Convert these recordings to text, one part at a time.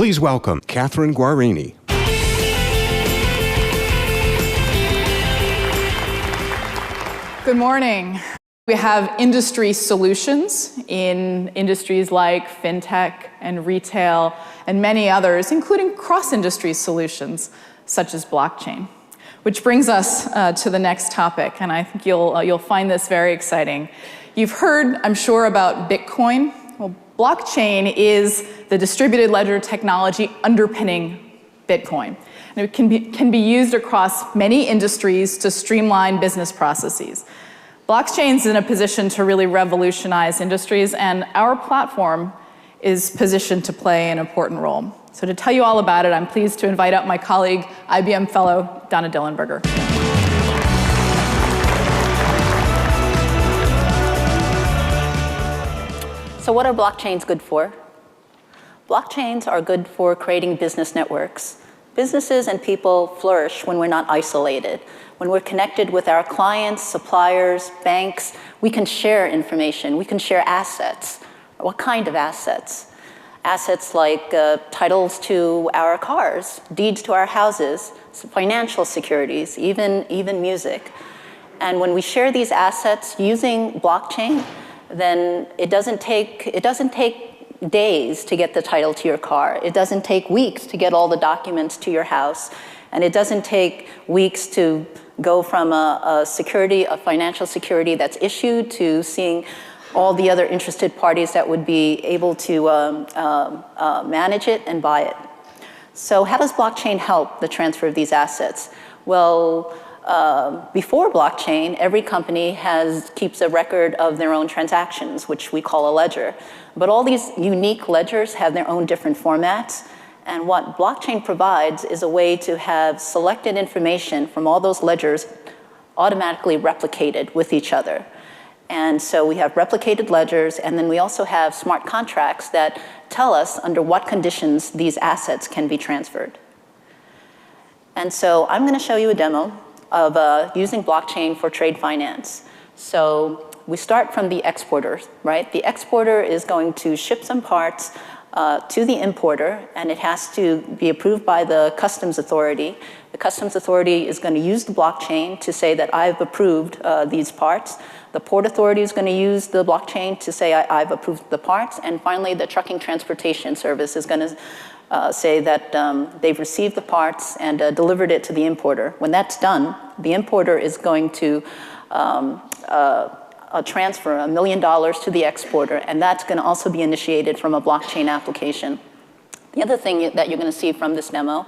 Please welcome Catherine Guarini. Good morning. We have industry solutions in industries like fintech and retail and many others, including cross-industry solutions such as blockchain. Which brings us to the next topic, and I think you'll find this very exciting. You've heard, I'm sure, about Bitcoin. Well, blockchain is the distributed ledger technology underpinning Bitcoin. And it can be used across many industries to streamline business processes. Blockchain's in a position to really revolutionize industries, and our platform is positioned to play an important role. So to tell you all about it, I'm pleased to invite up my colleague, IBM fellow, Donna Dillenberger. So what are blockchains good for? Blockchains are good for creating business networks. Businesses and people flourish when we're not isolated. When we're connected with our clients, suppliers, banks, we can share information, we can share assets. What kind of assets? Assets like titles to our cars, deeds to our houses, financial securities, even music. And when we share these assets using blockchain, then it doesn't take days to get the title to your car. It doesn't take weeks to get all the documents to your house. And it doesn't take weeks to go from a financial security that's issued to seeing all the other interested parties that would be able to manage it and buy it. So how does blockchain help the transfer of these assets? Well, before blockchain, every company keeps a record of their own transactions, which we call a ledger. But all these unique ledgers have their own different formats. And what blockchain provides is a way to have selected information from all those ledgers automatically replicated with each other. And so we have replicated ledgers, and then we also have smart contracts that tell us under what conditions these assets can be transferred. And so I'm going to show you a demo of using blockchain for trade finance. So we start from the exporter, right? The exporter is going to ship some parts to the importer, and it has to be approved by the customs authority. The customs authority is going to use the blockchain to say that I've approved these parts. The port authority is going to use the blockchain to say I've approved the parts. And finally, the trucking transportation service is going to say that they've received the parts and delivered it to the importer. When that's done, the importer is going to transfer $1 million to the exporter, and that's going to also be initiated from a blockchain application. The other thing that you're going to see from this demo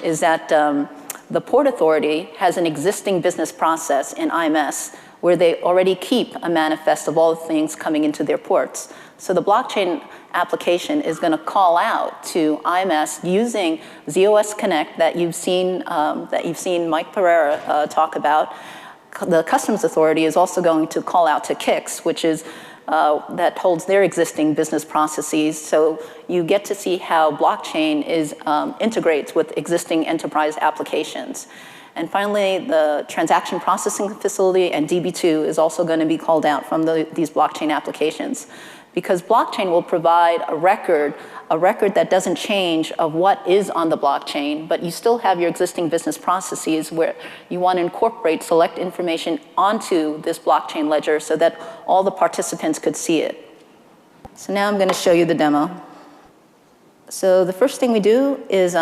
is that the port authority has an existing business process in IMS where they already keep a manifest of all the things coming into their ports. So the blockchain application is going to call out to IMS using InterConnect that you've seen Mike Pereira talk about. The customs authority is also going to call out to KIX, which is that holds their existing business processes. So you get to see how blockchain integrates with existing enterprise applications. And finally, the transaction processing facility and DB2 is also going to be called out from these blockchain applications, because blockchain will provide a record that doesn't change of what is on the blockchain, but you still have your existing business processes where you want to incorporate select information onto this blockchain ledger so that all the participants could see it. So now I'm going to show you the demo. So the first thing we do is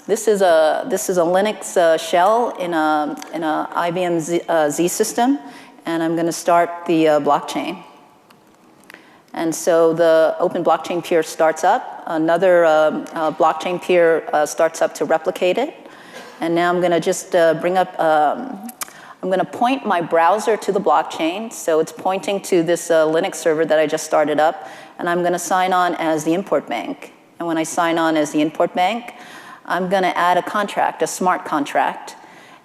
this is a Linux shell in a IBM Z system, and I'm going to start the blockchain. And so the open blockchain peer starts up. Another blockchain peer starts up to replicate it. And now I'm going to just bring up, I'm going to point my browser to the blockchain. So it's pointing to this Linux server that I just started up. And I'm going to sign on as the import bank. And when I sign on as the import bank, I'm going to add a contract, a smart contract.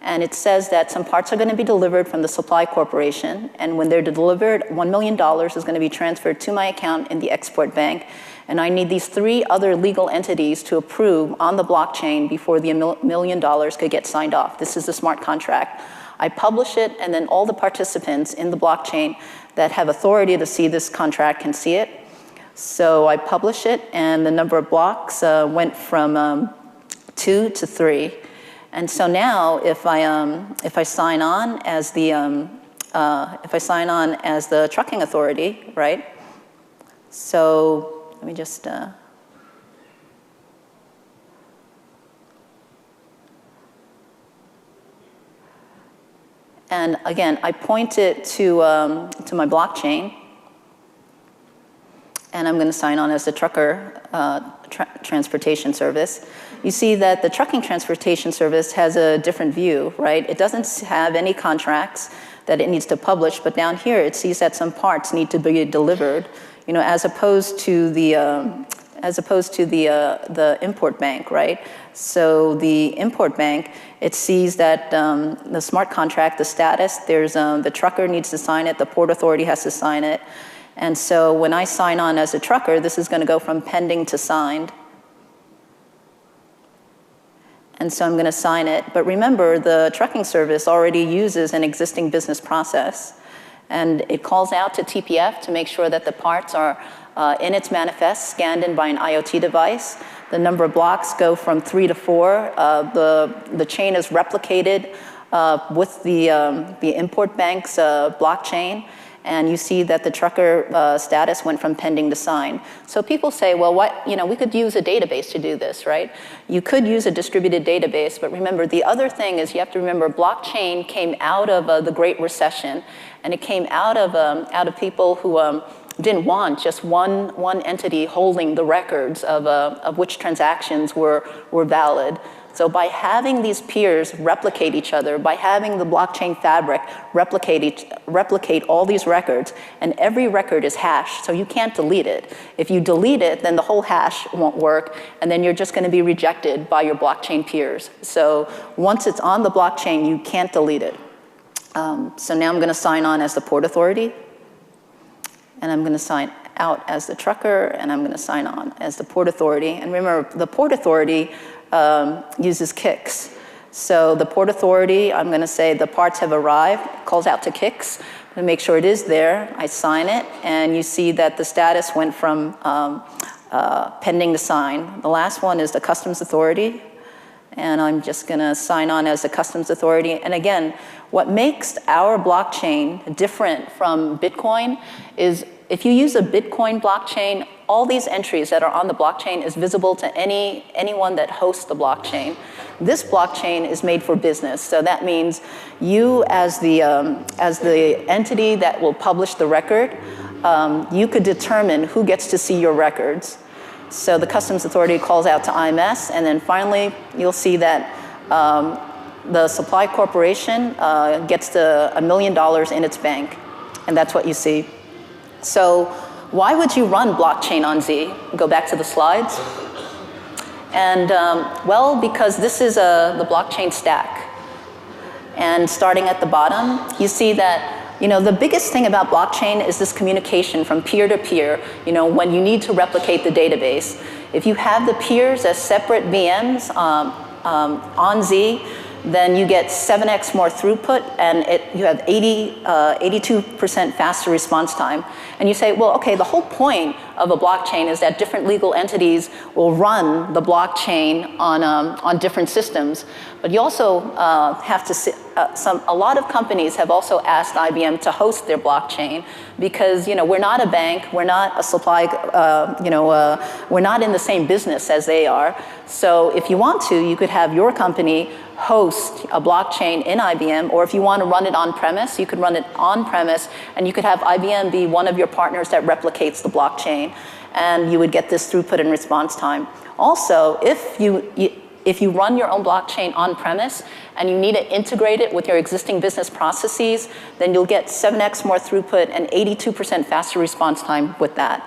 And it says that some parts are going to be delivered from the supply corporation. And when they're delivered, $1 million is going to be transferred to my account in the export bank. And I need these 3 other legal entities to approve on the blockchain before the $1 million could get signed off. This is the smart contract. I publish it, and then all the participants in the blockchain that have authority to see this contract can see it. So I publish it, and the number of blocks went from 2 to 3. And so now, if I sign on as the trucking authority, right? So let me just. And again, I point it to my blockchain, and I'm going to sign on as the trucker transportation service. You see that the trucking transportation service has a different view, right? It doesn't have any contracts that it needs to publish, but down here it sees that some parts need to be delivered, you know, as opposed to the import bank, right? So the import bank, it sees that the smart contract, the status, there's the trucker needs to sign it, the port authority has to sign it. And so when I sign on as a trucker, this is going to go from pending to signed. And so I'm going to sign it. But remember, the trucking service already uses an existing business process. And it calls out to TPF to make sure that the parts are in its manifest, scanned in by an IoT device. The number of blocks go from 3 to 4. The chain is replicated with the import bank's blockchain. And you see that the trucker status went from pending to signed. So people say, well, we could use a database to do this, right? You could use a distributed database, but remember, the other thing is you have to remember blockchain came out of the Great Recession, and it came out of people who didn't want just one entity holding the records of which transactions were valid. So by having these peers replicate each other, by having the blockchain fabric replicate all these records, and every record is hashed, so you can't delete it. If you delete it, then the whole hash won't work, and then you're just going to be rejected by your blockchain peers. So once it's on the blockchain, you can't delete it. So now I'm going to sign on as the port authority, and I'm going to sign out as the trucker, and I'm going to sign on as the port authority. And remember, the port authority uses KICS. So the port authority, I'm going to say the parts have arrived, calls out to KICS to make sure it is there. I sign it, and you see that the status went from pending to sign. The last one is the customs authority, and I'm just going to sign on as the customs authority. And again, what makes our blockchain different from Bitcoin is if you use a Bitcoin blockchain, all these entries that are on the blockchain is visible to anyone that hosts the blockchain. This blockchain is made for business, so that means you, as the entity that will publish the record, you could determine who gets to see your records. So the customs authority calls out to IMS, and then finally you'll see that the supply corporation gets $1 million in its bank, and that's what you see. So why would you run blockchain on Z? Go back to the slides. And well, because this is the blockchain stack. And starting at the bottom, you see that the biggest thing about blockchain is this communication from peer to peer, when you need to replicate the database. If you have the peers as separate VMs on Z, then you get 7x more throughput, and you have 82% faster response time. And you say, well, okay, the whole point of a blockchain is that different legal entities will run the blockchain on different systems. But you also have to see, a lot of companies have also asked IBM to host their blockchain because we're not a bank, we're not a supply, we're not in the same business as they are. So if you want to, you could have your company host a blockchain in IBM, or if you want to run it on-premise, you could run it on-premise, and you could have IBM be one of your partners that replicates the blockchain, and you would get this throughput and response time. Also, if you run your own blockchain on-premise and you need to integrate it with your existing business processes, then you'll get 7x more throughput and 82% faster response time with that.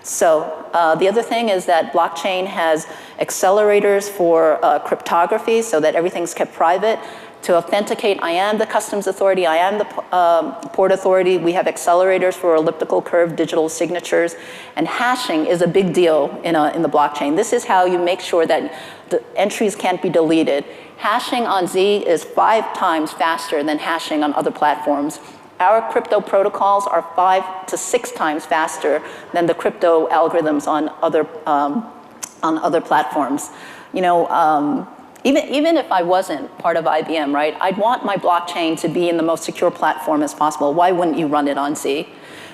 So the other thing is that blockchain has accelerators for cryptography so that everything's kept private. To authenticate, I am the customs authority, I am the port authority. We have accelerators for elliptical curve digital signatures. And hashing is a big deal in the blockchain. This is how you make sure that the entries can't be deleted. Hashing on Z is 5 times faster than hashing on other platforms. Our crypto protocols are 5 to 6 times faster than the crypto algorithms on other platforms. You know, even if I wasn't part of IBM, right, I'd want my blockchain to be in the most secure platform as possible. Why wouldn't you run it on Z?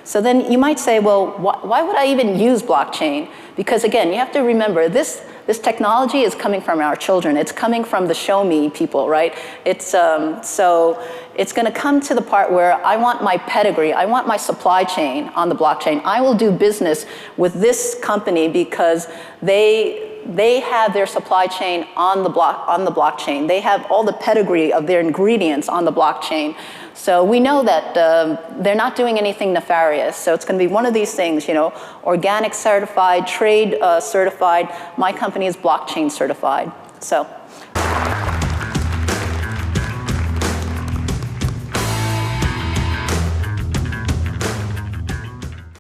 So then you might say, well, why would I even use blockchain? Because again, you have to remember, this technology is coming from our children. It's coming from the show me people, right? So it's going to come to the part where I want my pedigree, I want my supply chain on the blockchain. I will do business with this company because they have their supply chain on the blockchain. They have all the pedigree of their ingredients on the blockchain. So we know that they're not doing anything nefarious. So it's going to be one of these things, you know, organic certified, trade certified. My company is blockchain certified. So